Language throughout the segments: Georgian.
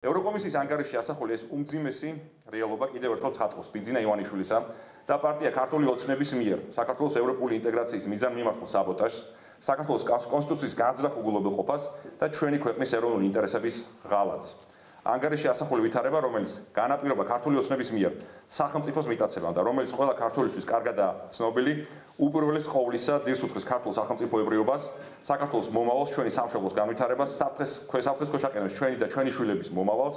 ევროკომისიის ანგარიში ასახული ეს უმძიმესი რეალობა კიდევ ერთხელ ცხადყობს ბიძინა ივანიშვილისა და პარტია ქართული ოცნების მიერ საქართველოს ევროპული ინტეგრაციის მიზანმიმართულ საბოტაჟს, საქართველოს კონსტიტუციის განზრახ უგულობელყოფას და ჩვენი ქვეყნის ეროვნული ინტერესების ღალატს. ანგარიში ასახული ვითარება, რომელიც განაპირობა ქართული ოცნების მიერ სახელმწიფოს მიტაცებამ და რომელიც ყველა ქართველისთვის კარგადაა ცნობილი, უპირველეს ყოვლისა ძირს უთხრეს ქართულ სახელმწიფოებრიობას, საქართველოს მომავალს, ჩვენი სამშობლოს განვითარებას, საფრთხეს ქვეშაყენებს ჩვენი და ჩვენი შვილების მომავალს,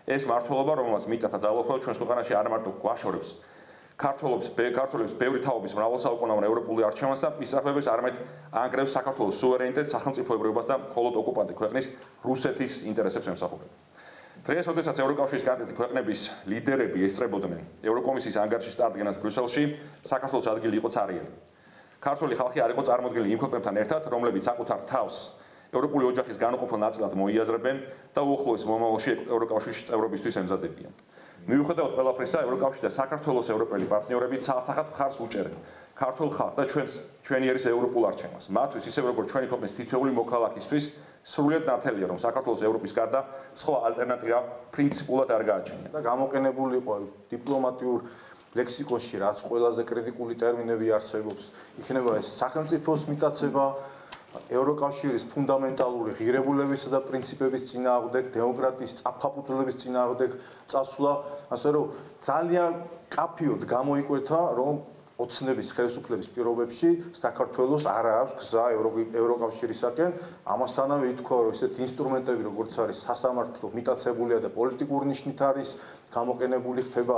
ეს მართლობა, რომელსაც მიტათა ძალაუფლება ჩვენს ქვეყანაში არ მარტო გვაშორებს ქართველების ბევრი თაობის მრავალსაუკუნოვან ევროპული არჩევანს და ისწრაფებს არამედ ანგრევს საქართველოს სუვერენიტეტს, სახელმწიფოებრიობას და მხოლოდ ოკუპანტი ქვეყნის რუსეთის ინტერესებს ემსახურება. დღეს, როდესაც ევროკავშირის კანდიდატი ქვეყნების ლიდერები ესწრებოდნენ ევროკომისიის ანგარიშის წარდგენას ბრიუსელში, საქართველოს ადგილი იყო ცარიელი. ქართული ხალხი არ იყო წარმოდგენილი იმ ქვეყნებთან ერთად, რომლებიც საკუთარ თავს ევროპული ოჯახის განუყოფელ ნაწილად მოიაზრებენ და უახლოეს მომავალში ევროკავშირის წევრობისთვის ემზადებიან. მიუხედავად ყველაფრისა, ევროკავშირი და საქართველოს ევროპელი პარტნიორები ცალსახად მხარს უჭერენ ქართულ ხალხს და ჩვენი ერის ევროპულ არჩევანს. მათთვის, ისევ როგორც ჩვენი ქვეყნის თითოეული მოქალაქისთვის, სრულიად ნათელია, რომ საქართველოს ევროპის გარდა სხვა ალტერნატივა პრინციპულად არ გააჩნია. და გამოყენებული იყო დიპლომატიურ ლექსიკონში, რაც ყველაზე კრიტიკული ტერმინები არსებობს, იქნება ეს სახელმწიფოს მიტაცება, ევროკავშირის ფუნდამენტალური ღირებულებისა და პრინციპების წინააღმდეგ, დემოკრატიის წაფაფუძვლების წინააღმდეგ წასვლა, ასე რომ ძალიან კაფიოდ გამოიკვეთა, რომ ოცნების ხელისუფლების პირობებში საქართველოს არ აქვს გზა ევროკავშირისაკენ. ამასთანავე ითქვა, რომ ესეთი ინსტრუმენტები, როგორც არის სასამართლო, მიტაცებულია და პოლიტიკური ნიშნით არის გამოყენებული, ხდება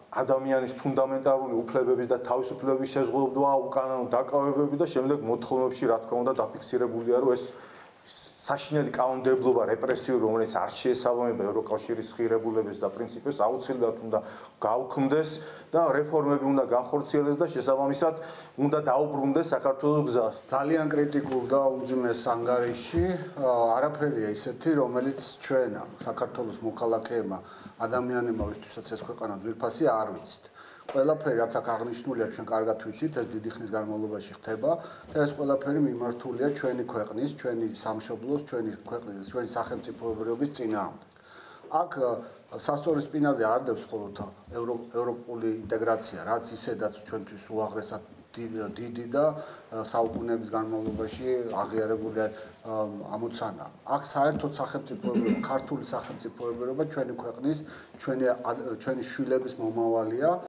ადამიანის ფუნდამენტალური უფლებების და თავისუფლებების შეზღუდვა, უკანონო დაკავებები და შემდეგ მოთხოვნებში, რა თქმა უნდა, დაფიქსირებულია, რომ ეს საშინელი კანონმდებლობა რეპრესიული, რომელიც არ შეესაბამება ევროკავშირის ღირებულებებს და პრინციპებს, აუცილებლად უნდა გაუქმდეს და რეფორმები უნდა განხორციელდეს და შესაბამისად უნდა დაუბრუნდეს საქართველოს გზას. ძალიან კრიტიკულ და უმძიმეს ანგარიში არაფერია ისეთი, რომელიც ჩვენ საქართველოს მოქალაქეებმა, ადამიანებმა, ვისთვისაც ეს ქვეყანა ძვირფასი არ ვიცით. ყველაფერი, რაც აქ აღნიშნულია, ჩვენ კარგად ვიცით, ეს დიდი ხნის განმავლობაში ხდება და ეს ყველაფერი მიმართულია ჩვენი ქვეყნის, ჩვენი სამშობლოს, ჩვენი ქვეყნის, ჩვენი სახელმწიფოებრიობის წინააღმდეგ. აქ სასწორის სპინაზე არ დევს მხოლოდ ევროპული ინტეგრაცია, რაც ისედაც ჩვენთვის უაღრესად დიდი და საუკუნეების განმავლობაში აღიარებული ამოცანა. აქ საერთოდ სახელმწიფოებრიობა, ქართული სახელმწიფოებრიობა ჩვენი ქვეყნის, ჩვენი შვილების მომავალია.